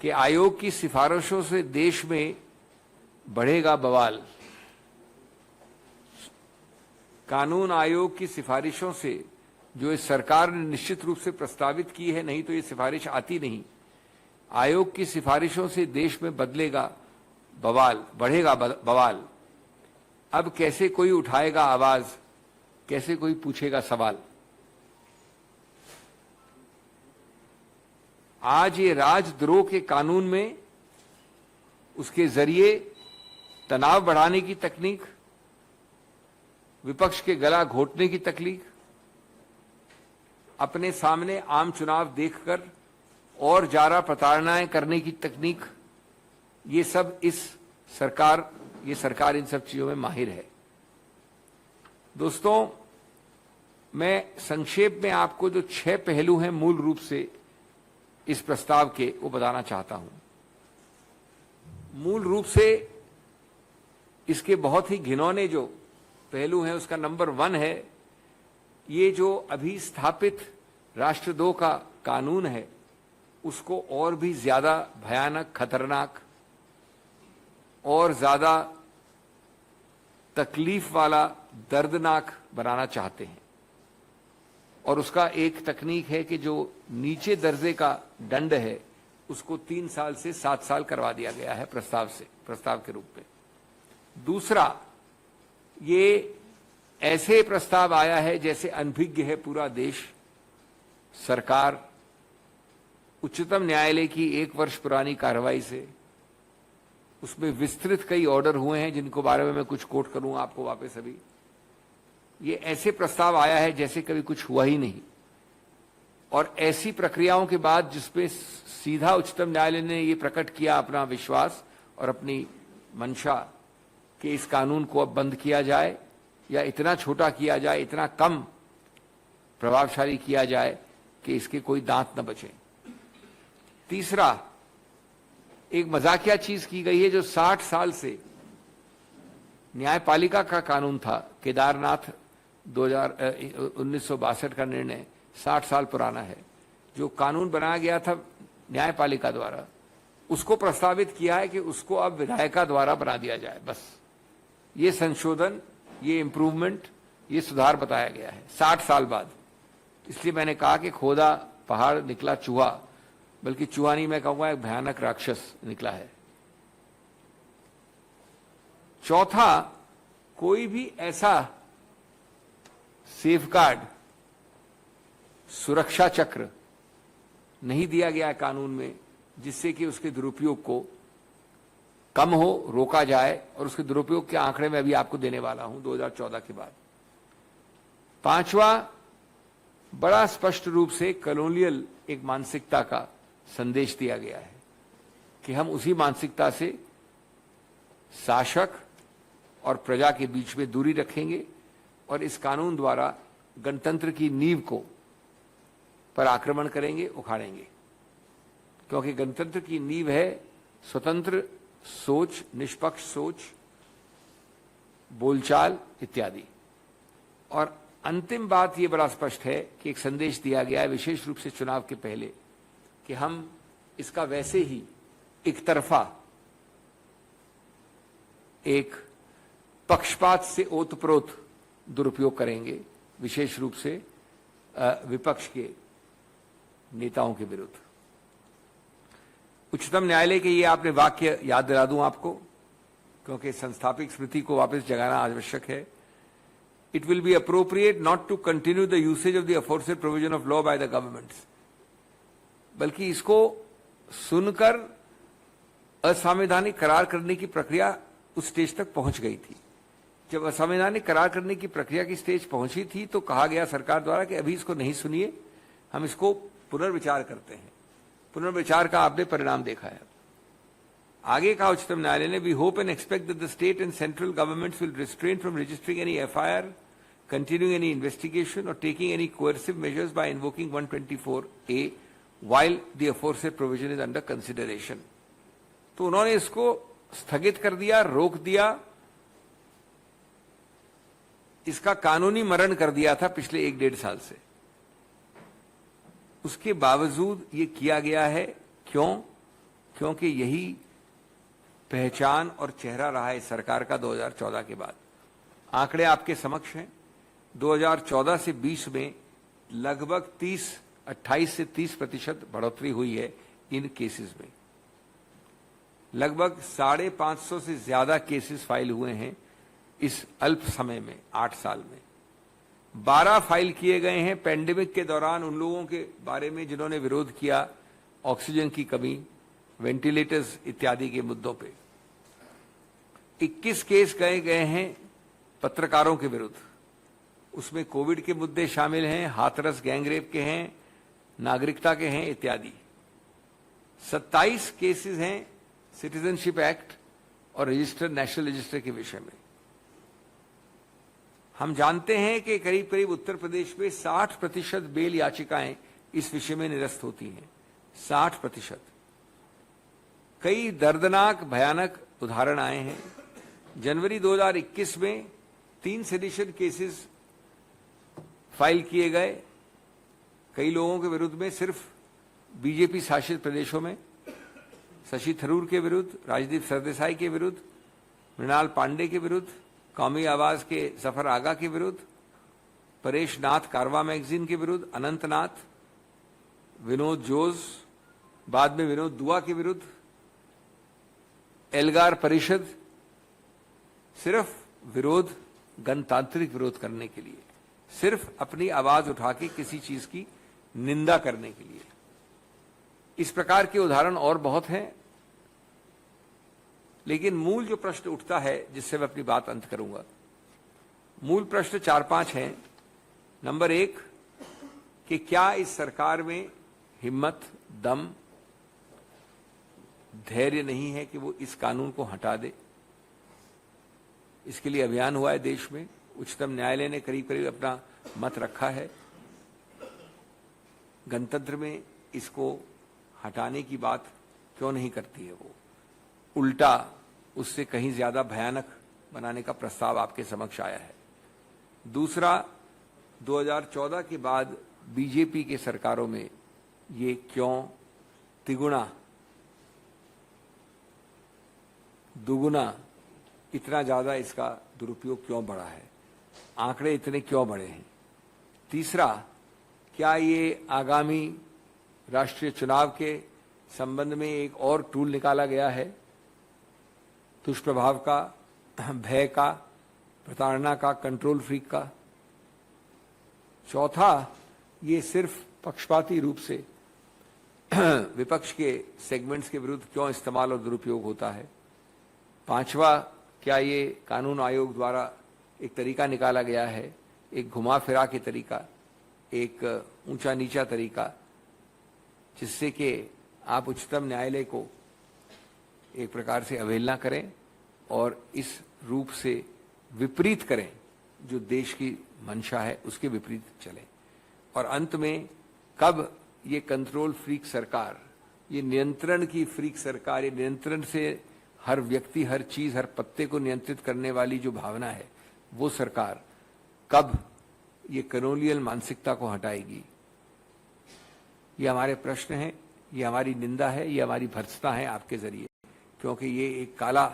कि आयोग की सिफारिशों से देश में बढ़ेगा बवाल। कानून आयोग की सिफारिशों से जो इस सरकार ने निश्चित रूप से प्रस्तावित की है, नहीं तो ये सिफारिश आती नहीं। आयोग की सिफारिशों से देश में बदलेगा बवाल, बढ़ेगा बवाल। अब कैसे कोई उठाएगा आवाज, कैसे कोई पूछेगा सवाल। आज ये राजद्रोह के कानून में उसके जरिए तनाव बढ़ाने की तकनीक, विपक्ष के गला घोटने की तकनीक, अपने सामने आम चुनाव देखकर और जारा प्रताड़नाएं करने की तकनीक, ये सब ये सरकार इन सब चीजों में माहिर है। दोस्तों, मैं संक्षेप में आपको जो 6 पहलू हैं मूल रूप से इस प्रस्ताव के, वो बताना चाहता हूं। मूल रूप से इसके बहुत ही घिनौने जो पहलू हैं, उसका नंबर 1 है ये जो अभी स्थापित राष्ट्रद्रोह का कानून है, उसको और भी ज्यादा भयानक, खतरनाक और ज्यादा तकलीफ वाला, दर्दनाक बनाना चाहते हैं। और उसका एक तकनीक है कि जो नीचे दर्जे का दंड है उसको 3 साल से 7 साल करवा दिया गया है प्रस्ताव के रूप में। दूसरा, ये ऐसे प्रस्ताव आया है जैसे अनभिज्ञ है पूरा देश। सरकार उच्चतम न्यायालय की 1 वर्ष पुरानी कार्रवाई से, उसमें विस्तृत कई ऑर्डर हुए हैं जिनको बारे में मैं कुछ कोट करूंगा आपको वापस अभी। ये ऐसे प्रस्ताव आया है जैसे कभी कुछ हुआ ही नहीं, और ऐसी प्रक्रियाओं के बाद जिसपे सीधा उच्चतम न्यायालय ने ये प्रकट किया अपना विश्वास और अपनी मंशा कि इस कानून को अब बंद किया जाए या इतना छोटा किया जाए, इतना कम प्रभावशाली किया जाए कि इसके कोई दांत न बचे। तीसरा, एक मजाकिया चीज की गई है जो 60 साल से न्यायपालिका का कानून था। केदारनाथ 1962 का निर्णय 60 साल पुराना है। जो कानून बनाया गया था न्यायपालिका द्वारा, उसको प्रस्तावित किया है कि उसको अब विधायिका द्वारा बना दिया जाए। बस ये संशोधन, ये इंप्रूवमेंट, ये सुधार बताया गया है 60 साल बाद। इसलिए मैंने कहा कि खोदा पहाड़ निकला चूहा, बल्कि चूहा नहीं, मैं कहूंगा एक भयानक राक्षस निकला है। चौथा, कोई भी ऐसा सेफगार्ड, सुरक्षा चक्र नहीं दिया गया है कानून में जिससे कि उसके दुरुपयोग को कम हो, रोका जाए। और उसके दुरुपयोग के आंकड़े मैं अभी आपको देने वाला हूं 2014 के बाद। पांचवा, बड़ा स्पष्ट रूप से कॉलोनियल एक मानसिकता का संदेश दिया गया है कि हम उसी मानसिकता से शासक और प्रजा के बीच में दूरी रखेंगे और इस कानून द्वारा गणतंत्र की नींव को पर आक्रमण करेंगे, उखाड़ेंगे। क्योंकि गणतंत्र की नींव है स्वतंत्र सोच, निष्पक्ष सोच, बोलचाल इत्यादि। और अंतिम बात ये बड़ा स्पष्ट है कि एक संदेश दिया गया है विशेष रूप से चुनाव के पहले कि हम इसका वैसे ही एक तरफा, एक पक्षपात से ओतप्रोत दुरुपयोग करेंगे, विशेष रूप से विपक्ष के नेताओं के विरुद्ध। उच्चतम न्यायालय के ये आपने वाक्य याद दिला दूं आपको, क्योंकि संस्थापित स्मृति को वापस जगाना आवश्यक है। It will be appropriate not to continue the usage of the aforesaid provision of law by the governments। बल्कि इसको सुनकर असंवैधानिक करार करने की प्रक्रिया उस स्टेज तक पहुंच गई थी। जब असंवैधानिक करार करने की प्रक्रिया की स्टेज पहुंची थी तो कहा गया सरकार द्वारा कि अभी इसको नहीं सुनिए, हम इसको पुनर्विचार करते हैं। पुनर्विचार का आपने परिणाम देखा है। आगे कहा उच्चतम न्यायालय ने, we hope and expect that the state and central governments will restrain from registering any FIR, continuing any investigation or taking any coercive measures by invoking 124A while the aforesaid provision is under consideration। तो उन्होंने इसको स्थगित कर दिया, रोक दिया, इसका कानूनी मरण कर दिया था पिछले 1-1.5 साल से। उसके बावजूद ये किया गया है। क्यों? क्योंकि यही पहचान और चेहरा रहा है सरकार का 2014 के बाद। आंकड़े आपके समक्ष हैं। 2014 से 20 में लगभग 28 से 30% बढ़ोतरी हुई है इन केसेस में। लगभग 550 से ज्यादा केसेस फाइल हुए हैं इस अल्प समय में, 8 साल में। 12 फाइल किए गए हैं पैंडेमिक के दौरान उन लोगों के बारे में जिन्होंने विरोध किया ऑक्सीजन की कमी, वेंटिलेटर्स इत्यादि के मुद्दों पे। 21 केस गए हैं पत्रकारों के विरुद्ध। उसमें कोविड के मुद्दे शामिल हैं, हाथरस गैंगरेप के हैं, नागरिकता के हैं इत्यादि। 27 केसेस हैं सिटीजनशिप एक्ट और रजिस्टर, नेशनल रजिस्टर के विषय में। हम जानते हैं कि करीब करीब उत्तर प्रदेश में 60% बेल याचिकाएं इस विषय में निरस्त होती हैं। 60%। कई दर्दनाक भयानक उदाहरण आए हैं। जनवरी 2021 में 3 सेडिशन केसेस फाइल किए गए कई लोगों के विरुद्ध में, सिर्फ बीजेपी शासित प्रदेशों में। शशि थरूर के विरुद्ध, राजदीप सरदेसाई के विरुद्ध, मृणाल पांडे के विरुद्ध, कौमी आवाज के जफर आगा के विरुद्ध, परेश नाथ कारवा मैगजीन के विरुद्ध, अनंत नाथ, विनोद जोज, बाद में विनोद दुआ के विरुद्ध, एल्गार परिषद, सिर्फ विरोध, गणतांत्रिक विरोध करने के लिए, सिर्फ अपनी आवाज उठा के किसी चीज की निंदा करने के लिए। इस प्रकार के उदाहरण और बहुत हैं, लेकिन मूल जो प्रश्न उठता है जिससे मैं अपनी बात अंत करूंगा, मूल प्रश्न 4-5 हैं। नंबर 1 कि क्या इस सरकार में हिम्मत, दम, धैर्य नहीं है कि वो इस कानून को हटा दे। इसके लिए अभियान हुआ है देश में। उच्चतम न्यायालय ने करीब करीब अपना मत रखा है। गणतंत्र में इसको हटाने की बात क्यों नहीं करती है वो? उल्टा उससे कहीं ज्यादा भयानक बनाने का प्रस्ताव आपके समक्ष आया है। दूसरा, 2014 के बाद बीजेपी के सरकारों में ये क्यों तिगुना, दुगुना, इतना ज्यादा इसका दुरुपयोग क्यों बढ़ा है? आंकड़े इतने क्यों बढ़े हैं? तीसरा, क्या ये आगामी राष्ट्रीय चुनाव के संबंध में एक और टूल निकाला गया है? दुष्प्रभाव का, भय का, प्रताड़ना का, कंट्रोल फ्रीक का। चौथा, ये सिर्फ पक्षपाती रूप से विपक्ष के सेगमेंट्स के विरुद्ध क्यों इस्तेमाल और दुरुपयोग होता है? पांचवा, क्या ये कानून आयोग द्वारा एक तरीका निकाला गया है, एक घुमा फिरा के तरीका, एक ऊंचा नीचा तरीका, जिससे कि आप उच्चतम न्यायालय को एक प्रकार से अवहेलना करें और इस रूप से विपरीत करें, जो देश की मंशा है उसके विपरीत चलें। और अंत में कब ये कंट्रोल फ्रीक सरकार, ये नियंत्रण की फ्रीक सरकार, ये नियंत्रण से हर व्यक्ति, हर चीज, हर पत्ते को नियंत्रित करने वाली जो भावना है, वो सरकार कब ये कॉलोनियल मानसिकता को हटाएगी? ये हमारे प्रश्न हैं, ये हमारी निंदा है, ये हमारी भर्त्सना है आपके जरिए, क्योंकि ये एक काला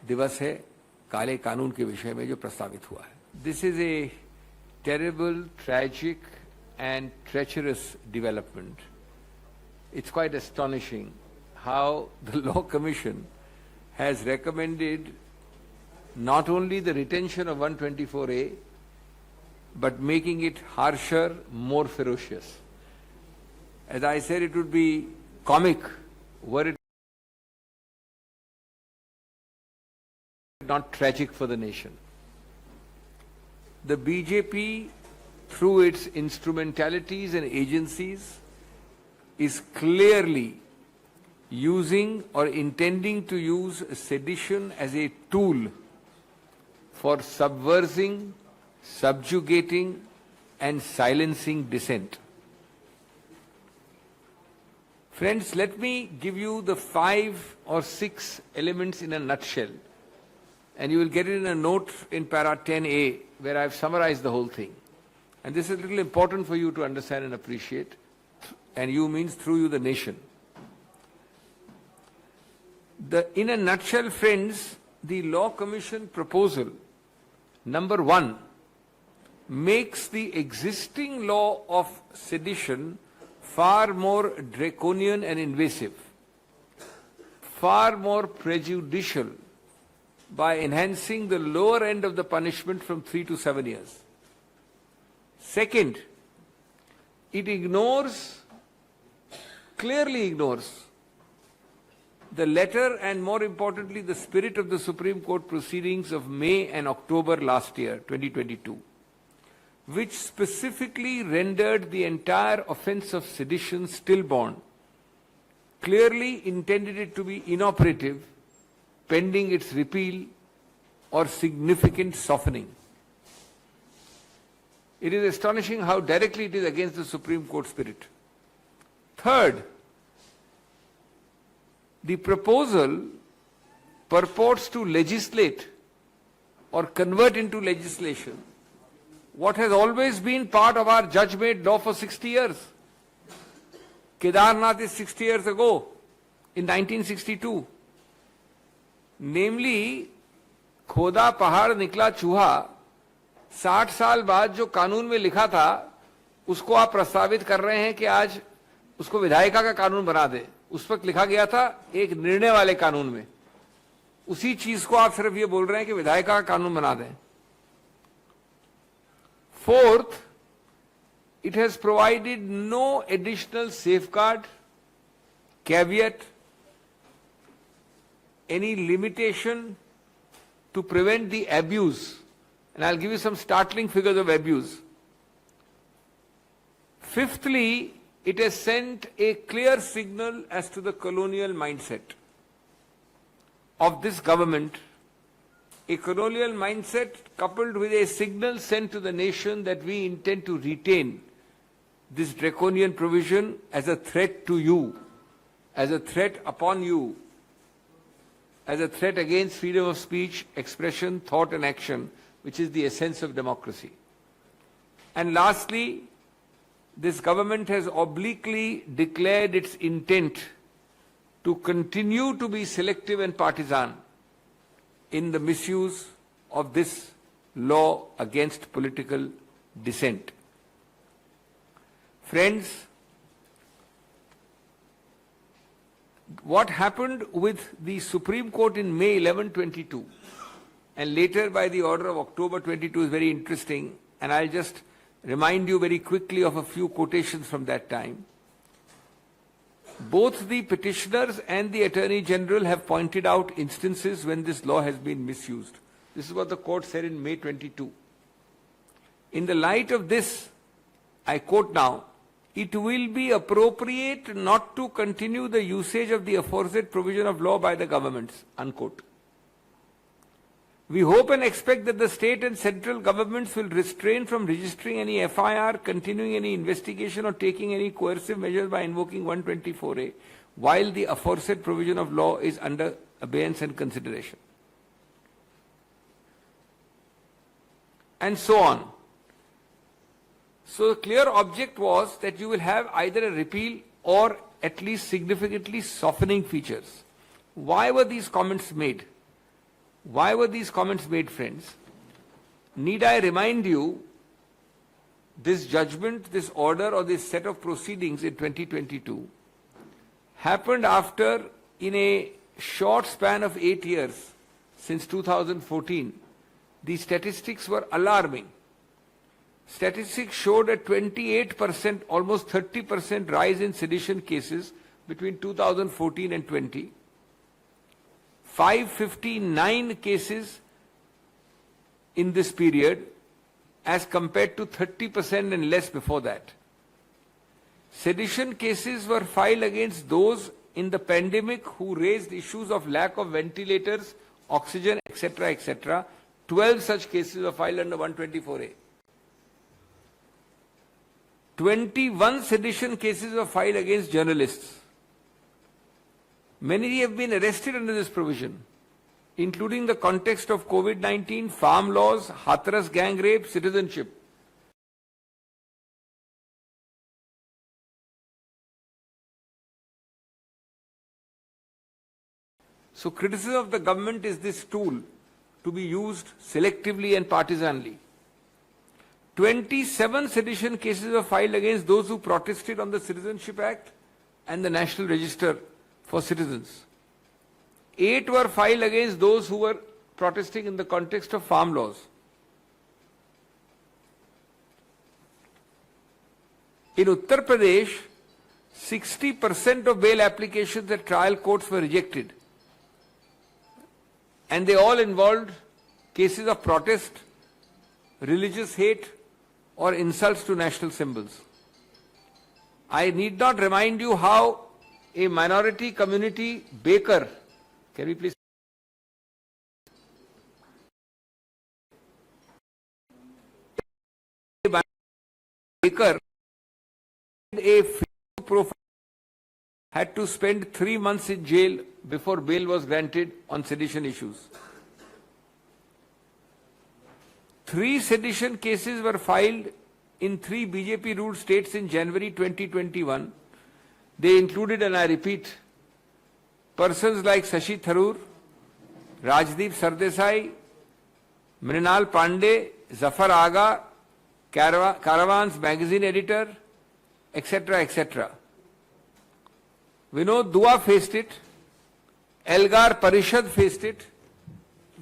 दिवस है काले कानून के विषय में जो प्रस्तावित हुआ है। This is a terrible, tragic and treacherous development. It's quite astonishing how the Law Commission has recommended not only the retention of 124A, but making it harsher, more ferocious. As I said, it would be comic were it not tragic for the nation. The BJP, through its instrumentalities and agencies, is clearly using or intending to use sedition as a tool for subversing, subjugating and silencing dissent. Friends, let me give you the 5 or 6 elements in a nutshell, and you will get it in a note in para 10A where I have summarized the whole thing. And this is a little important for you to understand and appreciate, and you means through you the nation. In a nutshell, friends, the Law Commission proposal, number 1, makes the existing law of sedition far more draconian and invasive, far more prejudicial by enhancing the lower end of the punishment from 3 to 7 years. Second, it clearly ignores the letter and, more importantly, the spirit of the Supreme Court proceedings of May and October last year, 2022, which specifically rendered the entire offense of sedition stillborn, clearly intended it to be inoperative pending its repeal or significant softening. It is astonishing how directly it is against the Supreme Court spirit. Third, the proposal purports to legislate or convert into legislation what has always been part of our judge-made law for 60 years. Kedarnath is 60 years ago, in 1962. Namely, खोदा पहाड़ निकला चूहा 60 साल बाद जो कानून में लिखा था उसको आप प्रस्तावित कर रहे हैं कि आज उसको विधायिका का कानून बना दे। उस वक्त लिखा गया था एक निर्णय वाले कानून में, उसी चीज को आप सिर्फ ये बोल रहे हैं कि विधायिका का कानून बना दें। Fourth, it has provided no additional safeguard, caveat, any limitation to prevent the abuse. And I'll give you some startling figures of abuse. Fifthly, it has sent a clear signal as to the colonial mindset of this government, a colonial mindset coupled with a signal sent to the nation that we intend to retain this draconian provision as a threat to you, as a threat upon you, as a threat against freedom of speech, expression, thought and action, which is the essence of democracy. And lastly, this government has obliquely declared its intent to continue to be selective and partisan in the misuse of this law against political dissent. Friends, what happened with the Supreme Court in May 11, 22 and later by the order of October 22 is very interesting, and I'll just remind you very quickly of a few quotations from that time. Both the petitioners and the Attorney General have pointed out instances when this law has been misused. This is what the court said in May 22. In the light of this, I quote now, "It will be appropriate not to continue the usage of the aforesaid provision of law by the governments," unquote. "We hope and expect that the state and central governments will refrain from registering any FIR, continuing any investigation or taking any coercive measures by invoking 124A while the aforesaid provision of law is under abeyance and consideration." And so on. So the clear object was that you will have either a repeal or at least significantly softening features. Why were these comments made? Why were these comments made, friends? Need I remind you, this judgment, this order or this set of proceedings in 2022 happened after, in a short span of 8 years, since 2014, the statistics were alarming. Statistics showed a 28%, almost 30% rise in sedition cases between 2014 and 20. 559 cases in this period as compared to 30% and less before that. Sedition cases were filed against those in the pandemic who raised issues of lack of ventilators, oxygen, etc., etc. 12 such cases were filed under 124A. 21 sedition cases were filed against journalists. Many have been arrested under this provision, including the context of COVID-19, farm laws, Hathras gang rape, citizenship. So criticism of the government is this tool to be used selectively and partisanly. 27 sedition cases were filed against those who protested on the Citizenship Act and the National Register for Citizens. 8 were filed against those who were protesting in the context of farm laws. In Uttar Pradesh, 60% of bail applications at trial courts were rejected. And they all involved cases of protest, religious hate, or insults to national symbols. I need not remind you how a minority community baker, can we please? Baker, a profile, had to spend 3 months in jail before bail was granted on sedition issues. 3 sedition cases were filed in 3 BJP-ruled states in January 2021. They included, and I repeat, persons like Shashi Tharoor, Rajdeep Sardesai, Mrinal Pandey, Zafar Aga, Caravan's magazine editor, etc., etc. Vinod Dua faced it. Elgar Parishad faced it.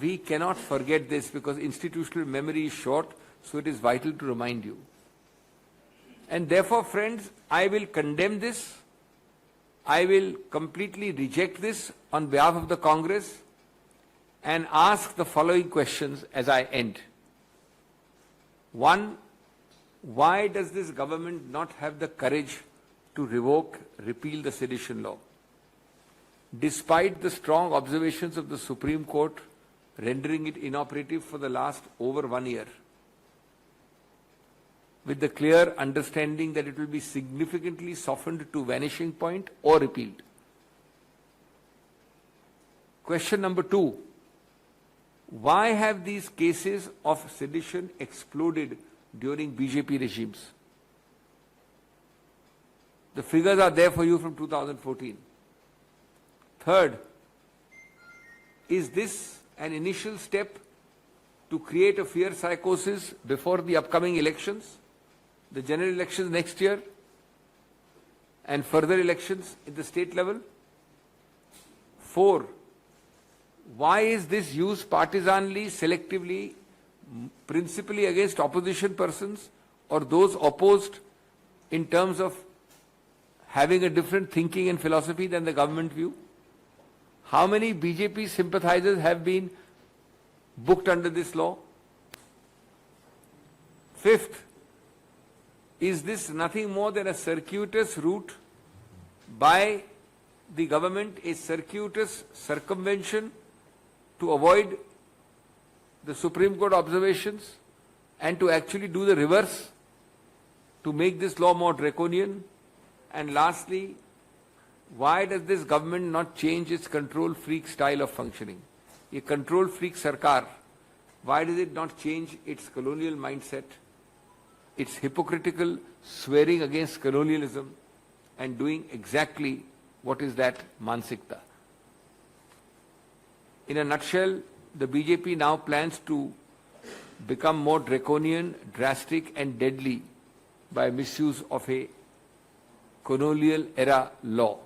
We cannot forget this because institutional memory is short, so it is vital to remind you. And therefore, friends, I will condemn this. I will completely reject this on behalf of the Congress and ask the following questions as I end. 1. Why does this government not have the courage to repeal the sedition law? Despite the strong observations of the Supreme Court rendering it inoperative for the last over 1 year, with the clear understanding that it will be significantly softened to vanishing point or repealed. Question number 2. Why have these cases of sedition exploded during BJP regimes? The figures are there for you from 2014. Third, is this an initial step to create a fear psychosis before the upcoming elections, the general elections next year, and further elections at the state level? 4, why is this used partisanly, selectively, principally against opposition persons or those opposed in terms of having a different thinking and philosophy than the government view? How many BJP sympathizers have been booked under this law? 5th, is this nothing more than a circuitous route by the government, a circuitous circumvention to avoid the Supreme Court observations and to actually do the reverse, to make this law more draconian? And lastly, why does this government not change its control freak style of functioning? A control freak sarkar, why does it not change its colonial mindset, its hypocritical swearing against colonialism and doing exactly what is that mansikta? In a nutshell, the BJP now plans to become more draconian, drastic and deadly by misuse of a colonial era law.